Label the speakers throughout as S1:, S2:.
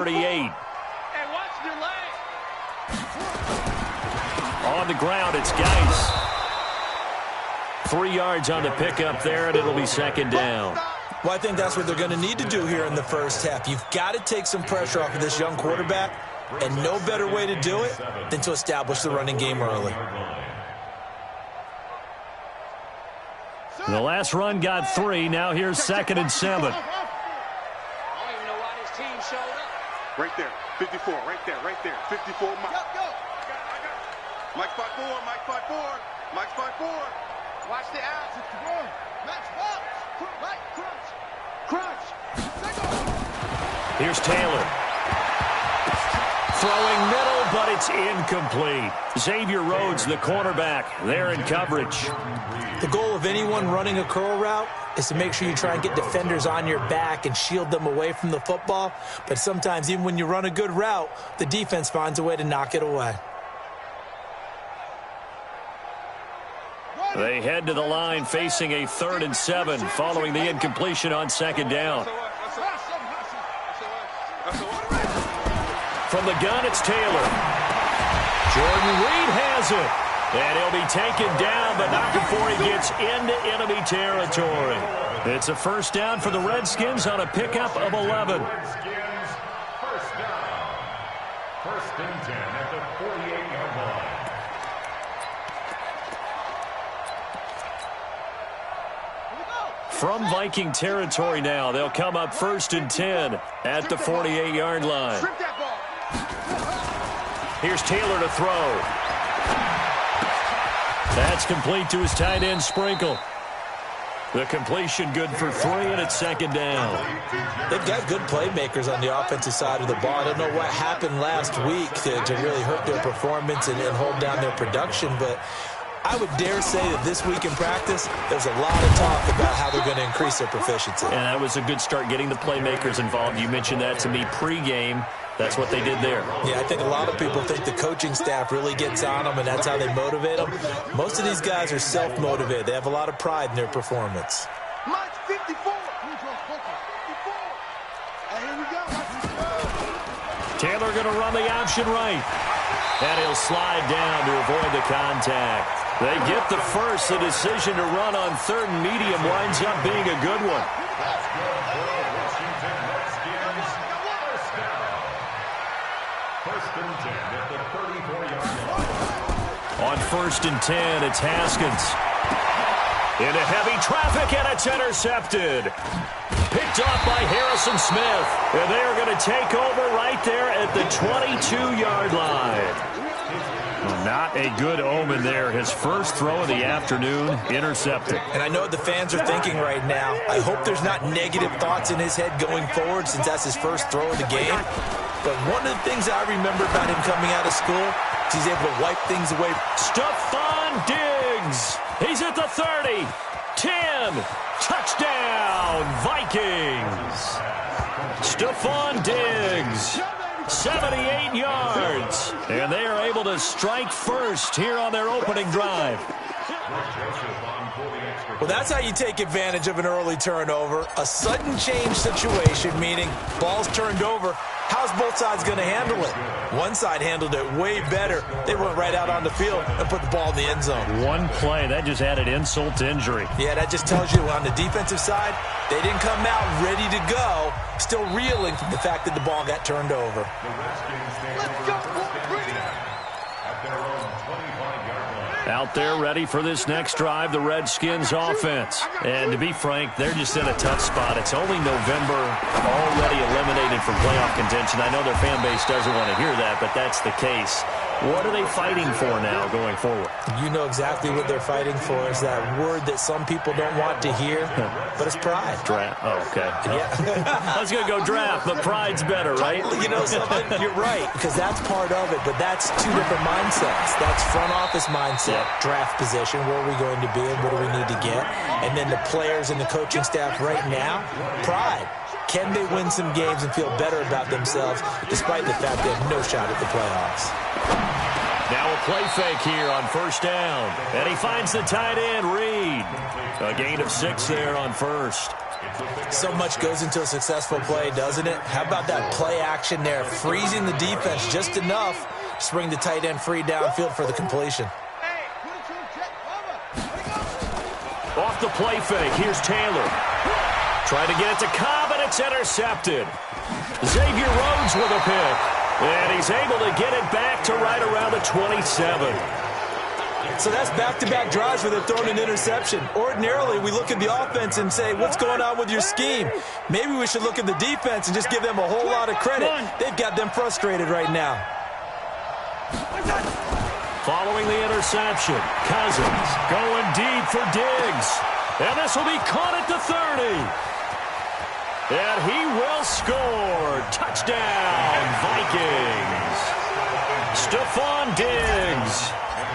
S1: 38.
S2: Hey, watch your leg.
S1: On the ground, it's Geis. 3 yards on the pickup there, and it'll be second down.
S3: Well, I think that's what they're going to need to do here in the first half. You've got to take some pressure off of this young quarterback, and no better way to do it than to establish the running game early.
S1: The last run got 3. Now here's 2nd and 7.
S2: I don't even know why this team showed up.
S4: Right there, 54, right there, 54, Mike.
S2: Go.
S4: Mike 5-4, Mike 5-4, Mike 5-4.
S2: Watch the outs. Match box. Crunch.
S1: Here's Taylor. Throwing middle, but it's incomplete. Xavier Rhodes, the cornerback, there in coverage.
S3: The goal of anyone running a curl route is to make sure you try and get defenders on your back and shield them away from the football. But sometimes even when you run a good route, the defense finds a way to knock it away.
S1: They head to the line facing a 3rd and 7 following the incompletion on 2nd down. From the gun, it's Taylor. Jordan Reed has it. And he'll be taken down, but not before he gets into enemy territory. It's a first down for the Redskins on a pickup of 11.
S5: First down. 1st and 10 at the 48-yard line.
S1: From Viking territory now, they'll come up 1st and 10 at the 48-yard line. Here's Taylor to throw. That's complete to his tight end, Sprinkle. The completion good for 3, and it's 2nd down.
S3: They've got good playmakers on the offensive side of the ball. I don't know what happened last week to really hurt their performance and hold down their production, but I would dare say that this week in practice, there's a lot of talk about how they're going to increase their proficiency.
S1: And that was a good start getting the playmakers involved. You mentioned that to me pregame. That's what they did there.
S3: Yeah, I think a lot of people think the coaching staff really gets on them, and that's how they motivate them. Most of these guys are self-motivated. They have a lot of pride in their performance.
S2: Mike 54. Here we go.
S1: Taylor going to run the option right. And he'll slide down to avoid the contact. They get the first. The decision to run on 3rd and medium winds up being a good one. On 1st and 10, it's Haskins. Into heavy traffic, and it's intercepted. Picked off by Harrison Smith. And they're going to take over right there at the 22-yard line. Well, not a good omen there. His first throw of the afternoon, intercepted.
S3: And I know what the fans are thinking right now. I hope there's not negative thoughts in his head going forward since that's his first throw of the game. But one of the things I remember about him coming out of school is he's able to wipe things away.
S1: Stephon Diggs. He's at the 30. 10. Touchdown, Vikings. Stephon Diggs. 78 yards. And they are able to strike first here on their opening drive.
S3: Well, that's how you take advantage of an early turnover. A sudden change situation, meaning ball's turned over. How's both sides going to handle it? One side handled it way better. They went right out on the field and put the ball in the end zone.
S1: One play, that just added insult to injury.
S3: Yeah, that just tells you on the defensive side, they didn't come out ready to go, still reeling from the fact that the ball got turned over.
S2: Let's go.
S1: Out there ready for this next drive, the Redskins offense. And to be frank, they're just in a tough spot. It's only November, already eliminated from playoff contention. I know their fan base doesn't want to hear that, but that's the case. What are they fighting for now going forward?
S3: You know exactly what they're fighting for. Is that word that some people don't want to hear, but it's pride.
S1: Draft. Oh, okay.
S3: Yeah.
S1: I was going to go draft, but pride's better, right?
S3: You know something? You're right, because that's part of it, but that's two different mindsets. That's front office mindset, draft position, where are we going to be and what do we need to get? And then the players and the coaching staff right now, pride. Can they win some games and feel better about themselves despite the fact they have no shot at the playoffs?
S1: Now a play fake here on 1st down. And he finds the tight end, Reed. A gain of 6 there on 1st.
S3: So much goes into a successful play, doesn't it? How about that play action there, freezing the defense just enough to bring the tight end free downfield for the completion.
S1: Off the play fake, here's Taylor. Trying to get it to Cobb, and it's intercepted. Xavier Rhodes with a pick. And he's able to get it back to right around the 27.
S3: So that's back-to-back drives where they're throwing an interception. Ordinarily, we look at the offense and say, what's going on with your scheme? Maybe we should look at the defense and just give them a whole lot of credit. They've got them frustrated right now.
S1: Following the interception, Cousins going deep for Diggs. And this will be caught at the 30. And he will score. Touchdown, Vikings. Stephon Diggs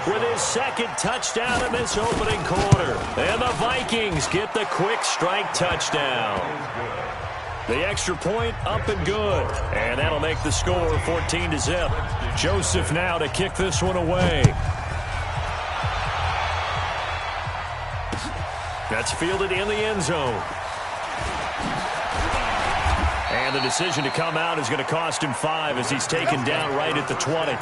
S1: with his second touchdown in this opening quarter. And the Vikings get the quick strike touchdown. The extra point up and good. And that'll make the score 14-0. Joseph now to kick this one away. That's fielded in the end zone. And the decision to come out is going to cost him 5 as he's taken down right at the 20.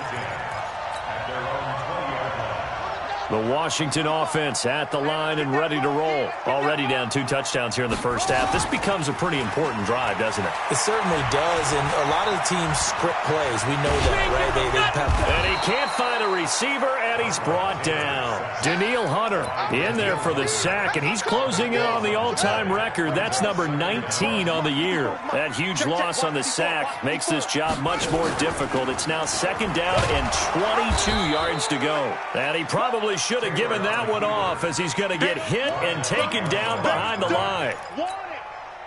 S1: The Washington offense at the line and ready to roll. Already down 2 touchdowns here in the first half. This becomes a pretty important drive, doesn't it?
S3: It certainly does, and a lot of the teams script plays. We know that, right?
S1: And he can't find a receiver, and he's brought down. Danielle Hunter in there for the sack, and he's closing in on the all-time record. That's number 19 on the year. That huge loss on the sack makes this job much more difficult. It's now 2nd down and 22 yards to go. And he probably should have given that one off as he's going to get hit and taken down behind the line.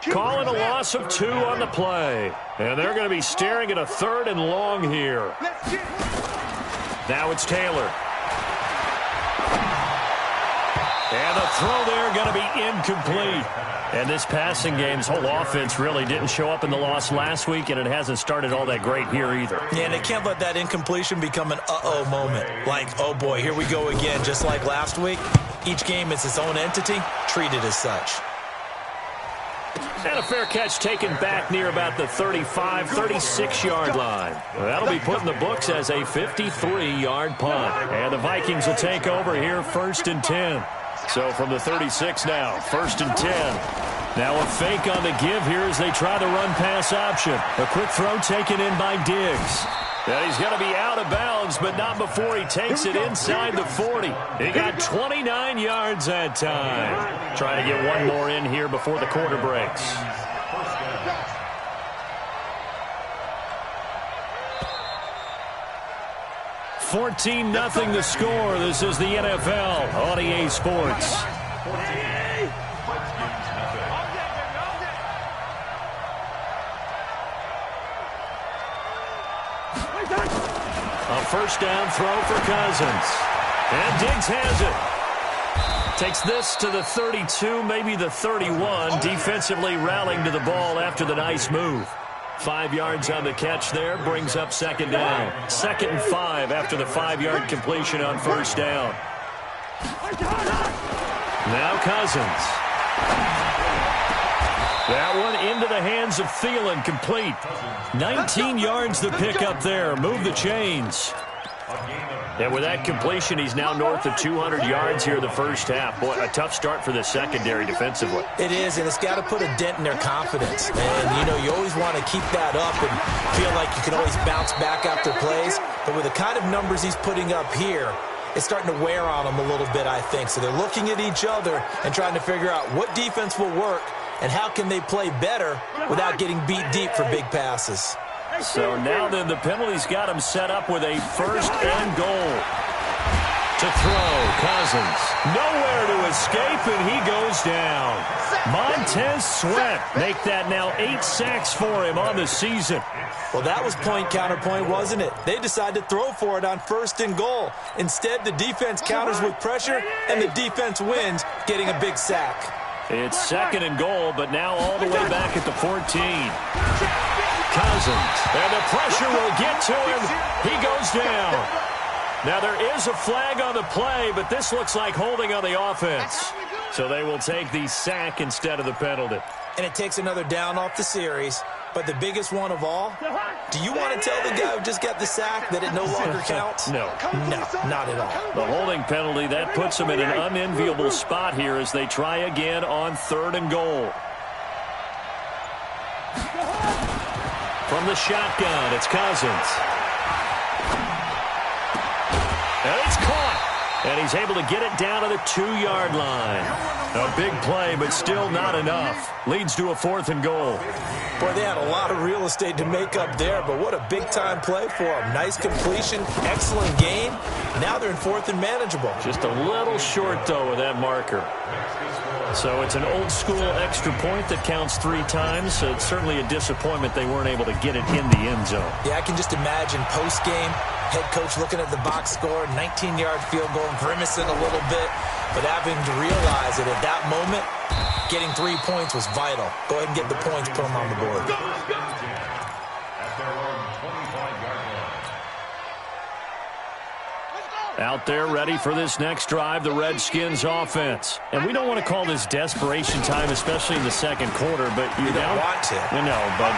S1: Calling a loss of 2 on the play. And they're going to be staring at a 3rd and long here. Now it's Taylor. And the throw there going to be incomplete. And this passing game's whole offense really didn't show up in the loss last week, and it hasn't started all that great here either.
S3: Yeah, and they can't let that incompletion become an uh-oh moment. Like, oh boy, here we go again, just like last week. Each game is its own entity, treated as such.
S1: And a fair catch taken back near about the 35, 36-yard line. That'll be put in the books as a 53-yard punt. And the Vikings will take over here 1st and 10. So from the 36 now, 1st and 10. Now a fake on the give here as they try the run-pass option. A quick throw taken in by Diggs. And he's going to be out of bounds, but not before he takes it inside the 40. He got 29 yards that time. Trying to get one more in here before the quarter breaks. $14-0 the score. This is the NFL on EA Sports. A 1st down throw for Cousins. And Diggs has it. Takes this to the 32, maybe the 31. Defensively rallying to the ball after the nice move. 5 yards on the catch there, brings up 2nd down. 2nd and 5 after the 5-yard completion on 1st down. Now Cousins. That one into the hands of Thielen, complete. 19 yards to pick up there. Move the chains. And with that completion, he's now north of 200 yards here in the first half. Boy, a tough start for the secondary defensively.
S3: It is, and it's got to put a dent in their confidence. And, you know, you always want to keep that up and feel like you can always bounce back after plays. But with the kind of numbers he's putting up here, it's starting to wear on them a little bit, I think. So they're looking at each other and trying to figure out what defense will work and how can they play better without getting beat deep for big passes.
S1: So now then the penalty's got him set up with a 1st and goal. To throw, Cousins. Nowhere to escape, and he goes down. Montez Sweat make that now 8 sacks for him on the season.
S3: Well, that was point counterpoint, wasn't it? They decided to throw for it on 1st and goal. Instead, the defense counters with pressure, and the defense wins, getting a big sack.
S1: It's 2nd and goal, but now all the way back at the 14. Cousins, and the pressure will get to him. He goes down. Now there is a flag on the play, but this looks like holding on the offense. So they will take the sack instead of the penalty.
S3: and it takes another down off the series. But the biggest one of all, do you want to tell the guy who just got the sack that it no longer counts?
S1: No.
S3: No, not at all.
S1: The holding penalty, that puts them in an unenviable spot here as they try again on 3rd and goal. From the shotgun, it's Cousins. And it's caught. And he's able to get it down to the 2-yard line. A big play, but still not enough. Leads to a 4th and goal.
S3: Boy, they had a lot of real estate to make up there, but what a big-time play for them. Nice completion, excellent gain. Now they're in 4th and manageable.
S1: Just a little short, though, with that marker. So it's an old-school extra point that counts 3 times. So it's certainly a disappointment they weren't able to get it in the end zone.
S3: Yeah, I can just imagine post-game, head coach looking at the box score, 19-yard field goal, grimacing a little bit, but having to realize that at that moment, getting 3 points was vital. Go ahead and get the points, put them on the board.
S1: Out there ready for this next drive, the Redskins offense. And we don't want to call this desperation time, especially in the second quarter, but you're down.
S3: You don't want to.
S1: No, but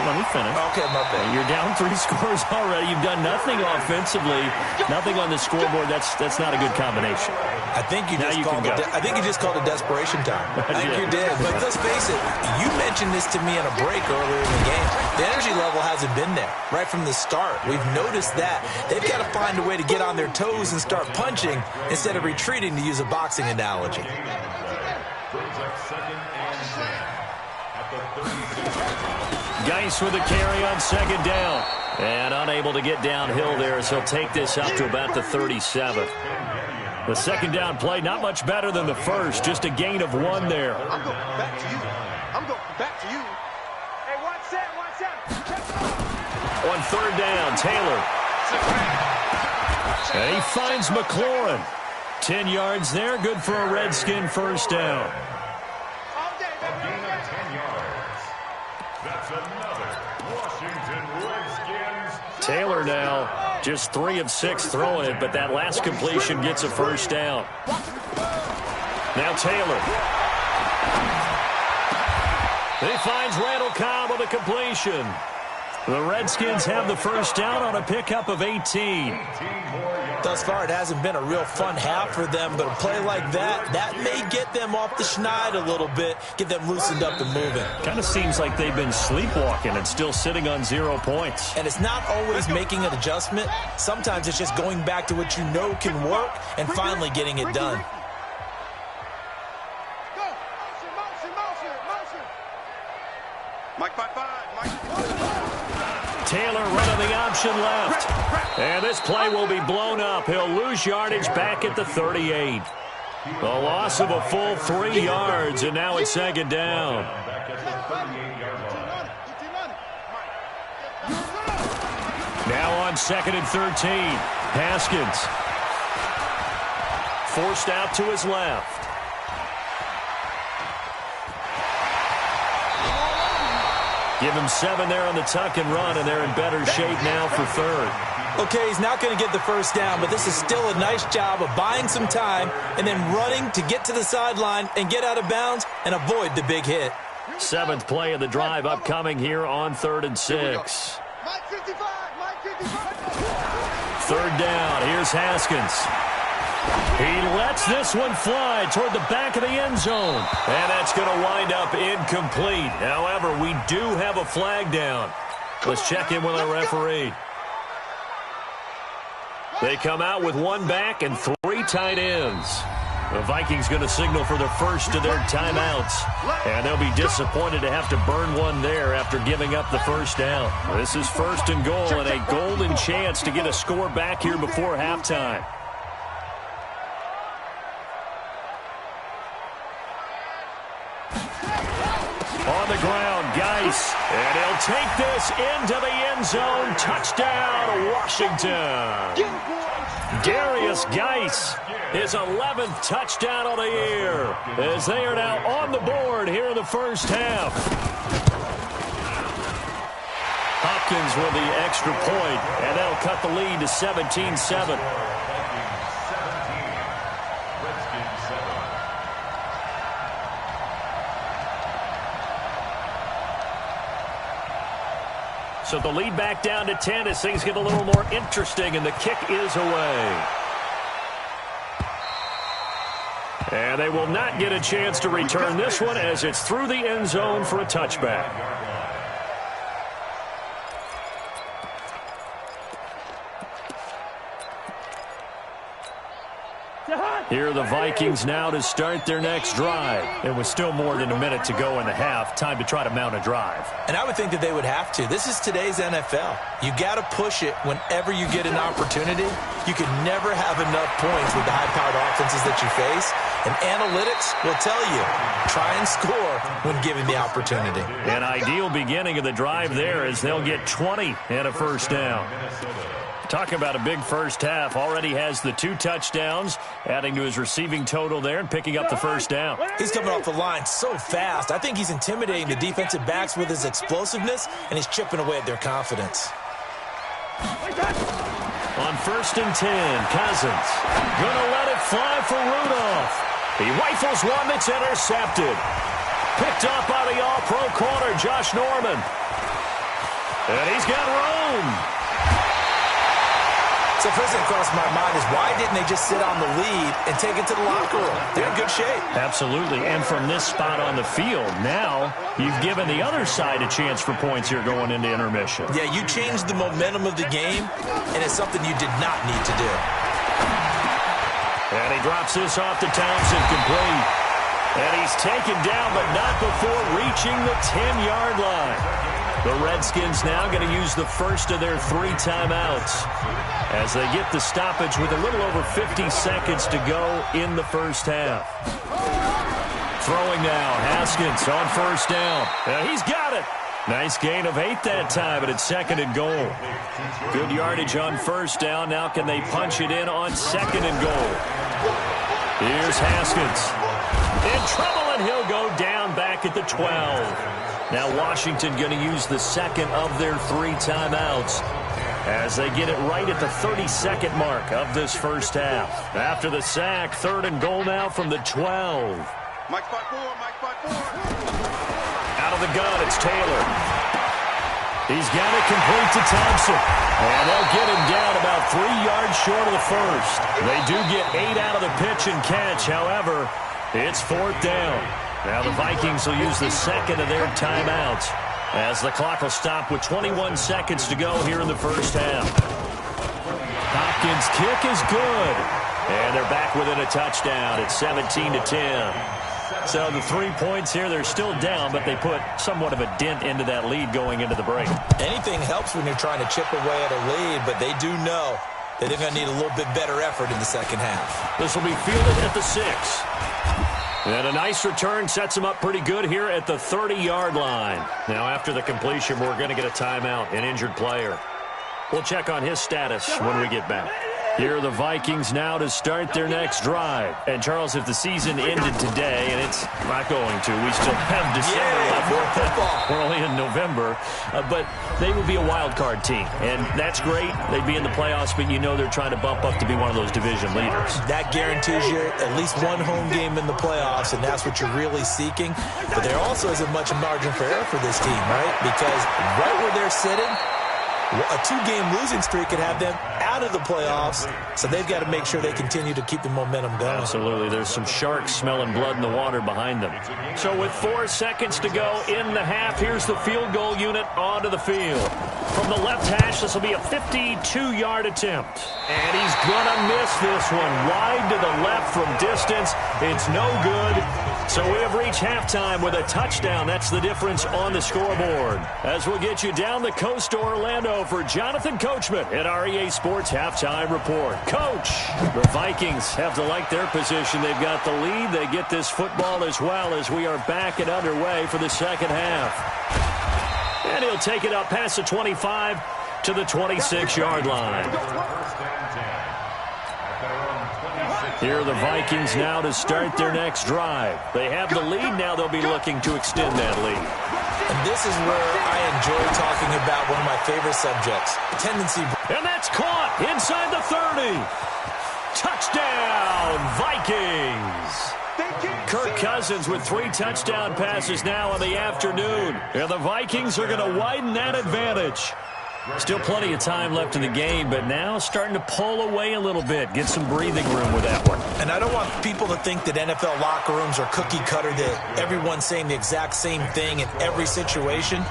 S1: let me finish.
S3: Okay, my bad.
S1: You're down 3 scores already. You've done nothing offensively, nothing on the scoreboard. That's not a good combination.
S3: I think you just called it desperation time. I think you did. But let's face it, you mentioned this to me in a break earlier in the game. The energy level hasn't been there right from the start. We've noticed that. They've got to find a way to get on their toes and start punching instead of retreating, to use a boxing analogy.
S1: Geis with a carry on 2nd down. And unable to get downhill there as he'll take this up to about the 37th. The 2nd down play, not much better than the first, just a gain of 1 there.
S4: I'm going back to you. I'm going back to you.
S2: Hey, watch that.
S1: On 3rd down, Taylor. And he finds McLaurin. 10 yards there, good for a Redskin 1st down.
S2: All day, baby.
S5: Gain of 10 yards. That's another Washington Redskins.
S1: Taylor now just 3 of 6 throwing it, but that last completion gets a 1st down. Now Taylor. He finds Randall Cobb with a completion. The Redskins have the 1st down on a pickup of 18.
S3: Thus far, it hasn't been a real fun half for them, but a play like that may get them off the schneid a little bit, get them loosened up and moving.
S1: Kind of seems like they've been sleepwalking and still sitting on 0 points.
S3: And it's not always making an adjustment. Sometimes it's just going back to what you know can work and finally getting it done.
S2: Go. Motion.
S4: Mike 5-5. Mike.
S1: Taylor running the option left. And this play will be blown up. He'll lose yardage back at the 38. A loss of a full 3 yards, and now it's 2nd down. Now on 2nd and 13. Haskins. Forced out to his left. Give him 7 there on the tuck and run, and they're in better shape now for 3rd.
S3: Okay, he's not going to get the 1st down, but this is still a nice job of buying some time and then running to get to the sideline and get out of bounds and avoid the big hit.
S1: 7th play of the drive upcoming here on 3rd and 6.
S2: Mike 55.
S1: 3rd down. Here's Haskins. He lets this one fly toward the back of the end zone. And that's going to wind up incomplete. However, we do have a flag down. Let's check in with our referee. They come out with 1 back and 3 tight ends. The Vikings going to signal for the first of their timeouts. And they'll be disappointed to have to burn one there after giving up the 1st down. This is 1st and goal and a golden chance to get a score back here before halftime. On the ground, Geis. And he'll take this into the end zone. Touchdown, Washington. Darius Geis, his 11th touchdown of the year, as they are now on the board here in the 1st half. Hopkins with the extra point, and that'll cut the lead to 17-7. So the lead back down to 10 as things get a little more interesting, and the kick is away. And they will not get a chance to return this one as it's through the end zone for a touchback. Here are the Vikings now to start their next drive. It was still more than a minute to go in the half. Time to try to mount a drive.
S3: And I would think that they would have to. This is today's NFL. You got to push it whenever you get an opportunity. You can never have enough points with the high-powered offenses that you face. And analytics will tell you, try and score when given the opportunity.
S1: An ideal beginning of the drive there as they'll get 20 and a first down. Talk about a big first half. Already has the 2 touchdowns, adding to his receiving total there and picking up the first down.
S3: He's coming off the line so fast. I think he's intimidating the defensive backs with his explosiveness, and he's chipping away at their confidence.
S1: On 1st and 10, Cousins gonna let it fly for Rudolph. He rifles one that's intercepted. Picked up by the all-pro corner, Josh Norman. And he's got room.
S3: So first thing that crossed my mind is why didn't they just sit on the lead and take it to the locker room? They're in good shape.
S1: Absolutely, and from this spot on the field, now you've given the other side a chance for points here going into intermission.
S3: Yeah, you changed the momentum of the game, and it's something you did not need to do.
S1: And he drops this off to Thompson, complete. And he's taken down, but not before reaching the 10-yard line. The Redskins now going to use the first of their 3 timeouts as they get the stoppage with a little over 50 seconds to go in the first half. Throwing now, Haskins on first down. He's got it. Nice gain of 8 that time, and it's 2nd and goal. Good yardage on first down. Now can they punch it in on 2nd and goal? Here's Haskins. In trouble, and he'll go down back at the 12. Now Washington going to use the second of their 3 timeouts as they get it right at the 32nd mark of this first half. After the sack, 3rd and goal now from the 12.
S4: Mike 5-4, Mike 5-4.
S1: Out of the gun, it's Taylor. He's got it complete to Thompson. And they'll get him down about 3 yards short of the first. They do get 8 out of the pitch and catch. However, it's 4th down. Now the Vikings will use the second of their timeouts as the clock will stop with 21 seconds to go here in the first half. Hopkins' kick is good. And they're back within a touchdown. It's 17-10. So the 3 points here, they're still down, but they put somewhat of a dent into that lead going into the break.
S3: Anything helps when you're trying to chip away at a lead, but they do know that they're going to need a little bit better effort in the second half.
S1: This will be fielded at the 6. And a nice return sets him up pretty good here at the 30-yard line. Now, after the completion, we're going to get a timeout, an injured player. We'll check on his status when we get back. Here are the Vikings now to start their next drive. And, Charles, if the season ended today, and it's not going to, we still have December left. We're only in November. But they will be a wild card team. And that's great. They'd be in the playoffs, but you know they're trying to bump up to be one of those division leaders.
S3: That guarantees you at least one home game in the playoffs, and that's what you're really seeking. But there also isn't much margin for error for this team, right? Because right where they're sitting, a 2-game losing streak could have them out of the playoffs, so they've got to make sure they continue to keep the momentum going.
S1: Absolutely. There's some sharks smelling blood in the water behind them. So with 4 seconds to go in the half, here's the field goal unit onto the field. From the left hash, this will be a 52-yard attempt. And he's going to miss this one. Wide to the left from distance. It's no good. So we have reached halftime with a touchdown. That's the difference on the scoreboard. As we'll get you down the coast to Orlando for Jonathan Coachman at REA Sports Halftime Report. Coach, the Vikings have to like their position. They've got the lead. They get this football as well as we are back and underway for the second half. And he'll take it up past the 25 to the 26-yard line. Here are the Vikings now to start their next drive. They have the lead. Now they'll be looking to extend that lead.
S3: And this is where I enjoy talking about one of my favorite subjects, tendency.
S1: And that's caught inside the 30. Touchdown, Vikings. Kirk Cousins with 3 touchdown passes now in the afternoon. And the Vikings are going to widen that advantage. Still plenty of time left in the game, but now starting to pull away a little bit. Get some breathing room with that one.
S3: And I don't want people to think that NFL locker rooms are cookie cutter, that everyone's saying the exact same thing in every situation.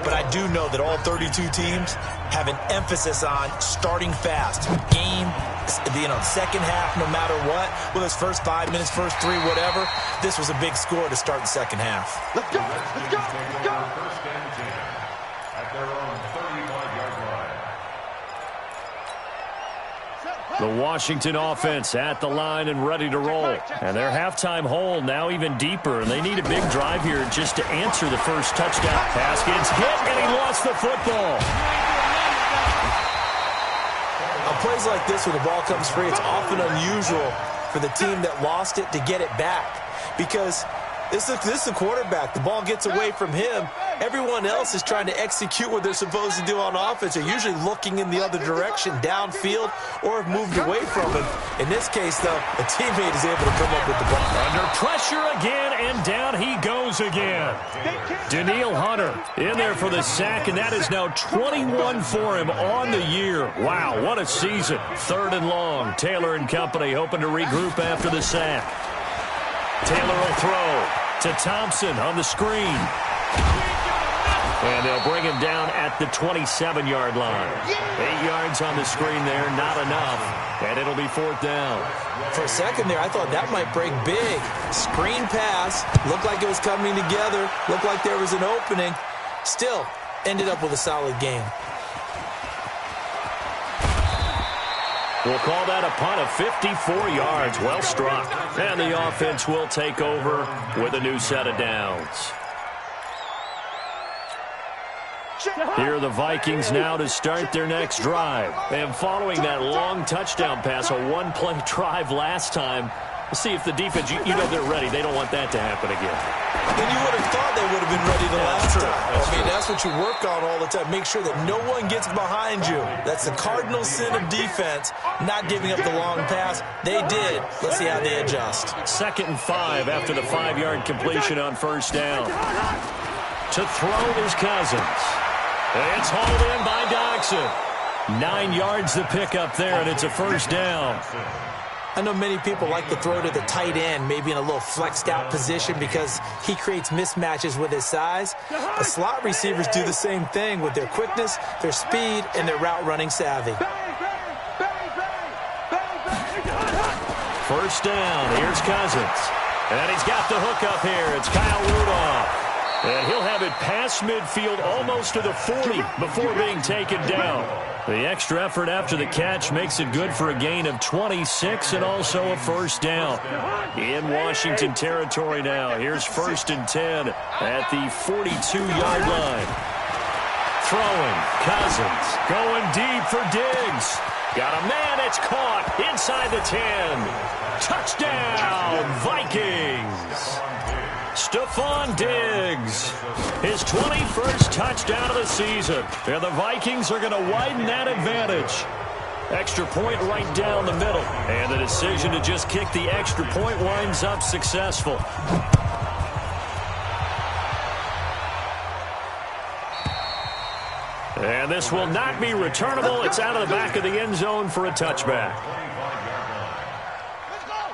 S3: But I do know that all 32 teams have an emphasis on starting fast. Game, second half, no matter what. Whether it's first 5 minutes, first 3, whatever. This was a big score to start the second half.
S4: Let's go, let's go, let's go.
S5: First and 10 at their own 35-yard line.
S1: The Washington offense at the line and ready to roll. And their halftime hole now even deeper. And they need a big drive here just to answer the first touchdown. Haskins hit, and he lost the football.
S3: On plays like this, when the ball comes free, it's often unusual for the team that lost it to get it back. Because this is a quarterback. The ball gets away from him. Everyone else is trying to execute what they're supposed to do on offense. They're usually looking in the other direction, downfield, or have moved away from him. In this case, though, a teammate is able to come up with the ball.
S1: Under pressure again, and down he goes again. Danielle Hunter in there for the sack, and that is now 21 for him on the year. Wow, what a season. 3rd and long. Taylor and company hoping to regroup after the sack. Taylor will throw to Thompson on the screen. And they'll bring him down at the 27-yard line. 8 yards on the screen there, not enough. And it'll be 4th down.
S3: For a second there, I thought that might break big. Screen pass. Looked like it was coming together. Looked like there was an opening. Still, ended up with a solid game.
S1: We'll call that a punt of 54 yards. Well struck. And the offense will take over with a new set of downs. Here are the Vikings now to start their next drive. And following that long touchdown pass, a one-play drive last time, let's see if the defense, you know they're ready. They don't want that to happen again.
S3: And you would have thought they would have been ready the last time. That's what you work on all the time. Make sure that no one gets behind you. That's the cardinal sin of defense, not giving up the long pass. They did. Let's see how they adjust.
S1: 2nd and 5 after the 5-yard completion on 1st down. To throw is Cousins. It's hauled in by Dodson. 9 yards to pick up there, and it's a 1st down.
S3: I know many people like to throw to the tight end, maybe in a little flexed out position because he creates mismatches with his size. The slot receivers do the same thing with their quickness, their speed, and their route running savvy.
S1: 1st down. Here's Cousins. And he's got the hook up here. It's Kyle Rudolph. And he'll have it past midfield almost to the 40 before being taken down. The extra effort after the catch makes it good for a gain of 26 and also a 1st down. In Washington territory now. Here's 1st and 10 at the 42-yard line. Throwing. Cousins going deep for Diggs. Got a man. It's caught inside the 10. Touchdown, Vikings. Stephon Diggs, his 21st touchdown of the season. And the Vikings are going to widen that advantage. Extra point right down the middle. And the decision to just kick the extra point winds up successful. And this will not be returnable. It's out of the back of the end zone for a touchback.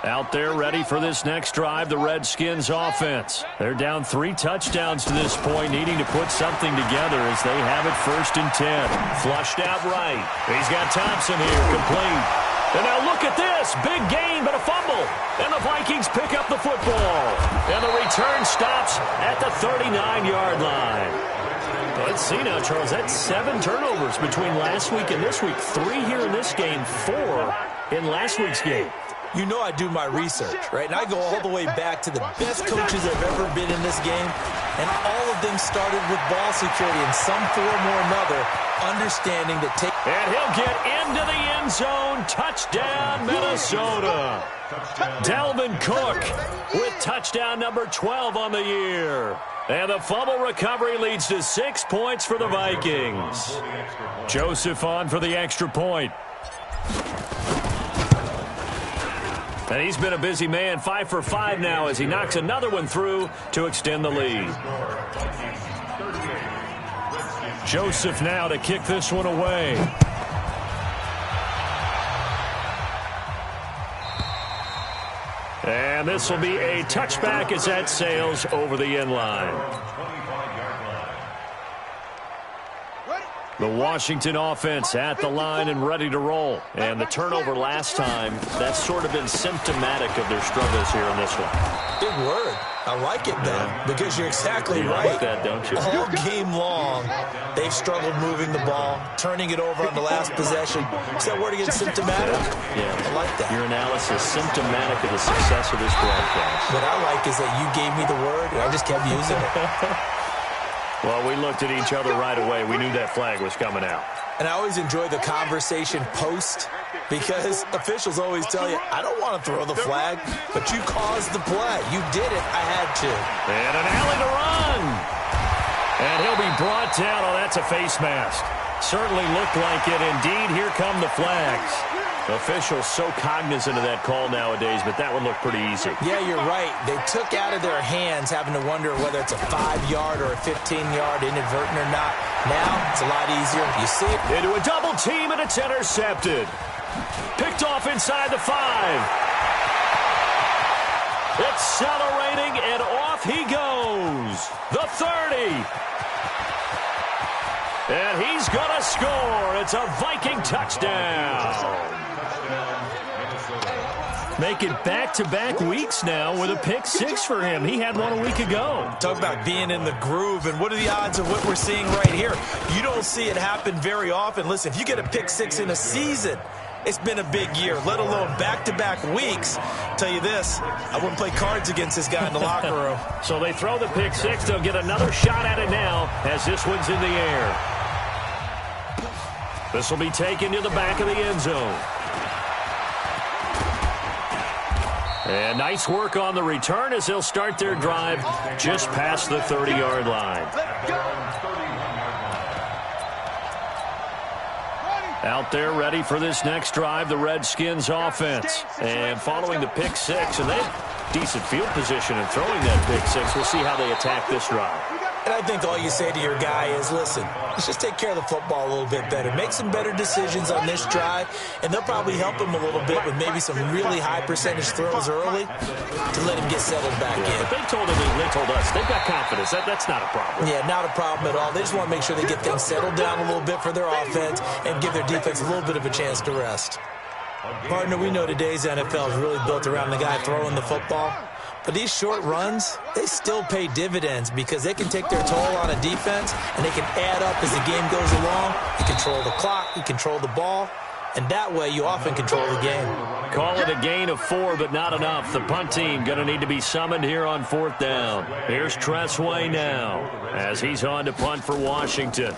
S1: Out there ready for this next drive, the Redskins offense. They're down 3 touchdowns to this point, needing to put something together as they have it 1st and 10. Flushed out right. He's got Thompson here, complete. And now look at this. Big gain, but a fumble. And the Vikings pick up the football. And the return stops at the 39-yard line. Let's see now, Charles. That's 7 turnovers between last week and this week. 3 here in this game, 4 in last week's game.
S3: You know I do my research, right? And I go all the way back to the best coaches that have ever been in this game. And all of them started with ball security in some form or another, understanding that
S1: And he'll get into the end zone. Touchdown, Minnesota. Dalvin Cook with touchdown number 12 on the year. And the fumble recovery leads to 6 points for the Vikings. Joseph on for the extra point. And he's been a busy man, 5 for 5 now as he knocks another one through to extend the lead. Joseph now to kick this one away. And this will be a touchback as that sails over the end line. The Washington offense at the line and ready to roll. And the turnover last time, that's sort of been symptomatic of their struggles here in this one.
S3: Big word. I like it, though, because you're exactly right.
S1: Like that, don't you?
S3: All game long, they've struggled moving the ball, turning it over on the last possession. Is that word again, symptomatic?
S1: Yeah.
S3: I like that.
S1: Your analysis, symptomatic of the success of this broadcast.
S3: What I like is that you gave me the word, and I just kept using it.
S1: Well, we looked at each other right away. We knew that flag was coming out.
S3: And I always enjoy the conversation post because officials always tell you, I don't want to throw the flag, but you caused the play. You did it. I had to.
S1: And an alley to run. And he'll be brought down. Oh, that's a face mask. Certainly looked like it. Indeed, here come the flags. Officials so cognizant of that call nowadays, but that one looked pretty easy.
S3: Yeah, you're right. They took out of their hands having to wonder whether it's a 5-yard or a 15-yard inadvertent or not. Now, it's a lot easier. You see it?
S1: Into a double team, and it's intercepted. Picked off inside the 5. Accelerating, and off he goes. The 30. And he's going to score. It's a Viking touchdown. Make it back-to-back weeks now with a pick 6 for him. He had one a week ago.
S3: Talk about being in the groove, and what are the odds of what we're seeing right here? You don't see it happen very often. Listen, if you get a pick 6 in a season, it's been a big year, let alone back-to-back weeks. I'll tell you this, I wouldn't play cards against this guy in the locker room.
S1: So they throw the pick 6. They'll get another shot at it now as this one's in the air. This will be taken to the back of the end zone. And nice work on the return as they'll start their drive just past the 30-yard line. Out there ready for this next drive, the Redskins offense. And following the pick 6, and they have decent field position in throwing that pick 6. We'll see how they attack this drive.
S3: And I think all you say to your guy is, listen, let's just take care of the football a little bit better. Make some better decisions on this drive, and they'll probably help him a little bit with maybe some really high percentage throws early to let him get settled back in.
S1: But they told us, they've got confidence. That's not a problem.
S3: Yeah, not a problem at all. They just want to make sure they get things settled down a little bit for their offense and give their defense a little bit of a chance to rest. Partner, we know today's NFL is really built around the guy throwing the football. But these short runs, they still pay dividends because they can take their toll on a defense and they can add up as the game goes along. You control the clock, you control the ball, and that way you often control the game.
S1: Call it a gain of 4, but not enough. The punt team going to need to be summoned here on 4th down. Here's Tressway now as he's on to punt for Washington.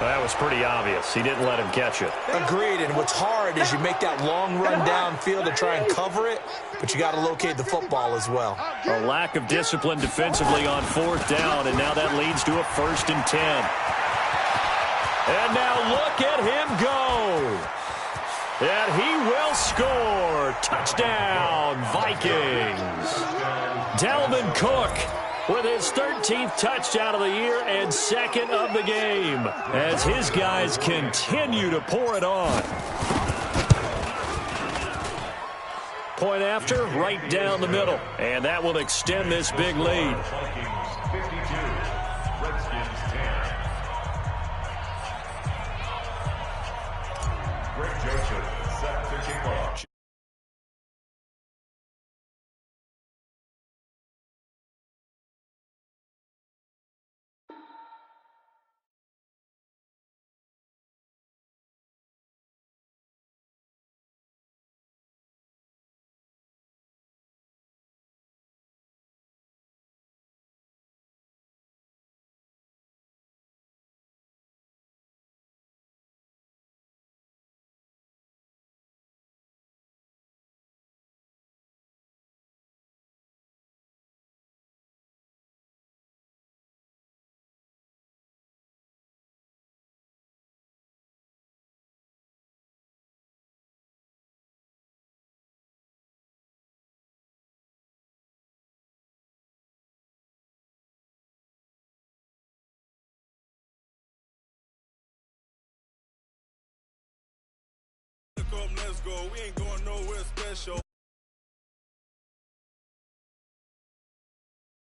S1: That was pretty obvious. He didn't let him catch it.
S3: Agreed, and what's hard is you make that long run downfield to try and cover it, but you got to locate the football as well.
S1: A lack of discipline defensively on 4th down, and now that leads to a 1st and 10. And now look at him go. And he will score. Touchdown, Vikings. Dalvin Cook with his 13th touchdown of the year and 2nd of the game as his guys continue to pour it on. Point after, right down the middle. And that will extend this big lead.
S5: Joseph set to kick off.
S6: go. We ain't going nowhere.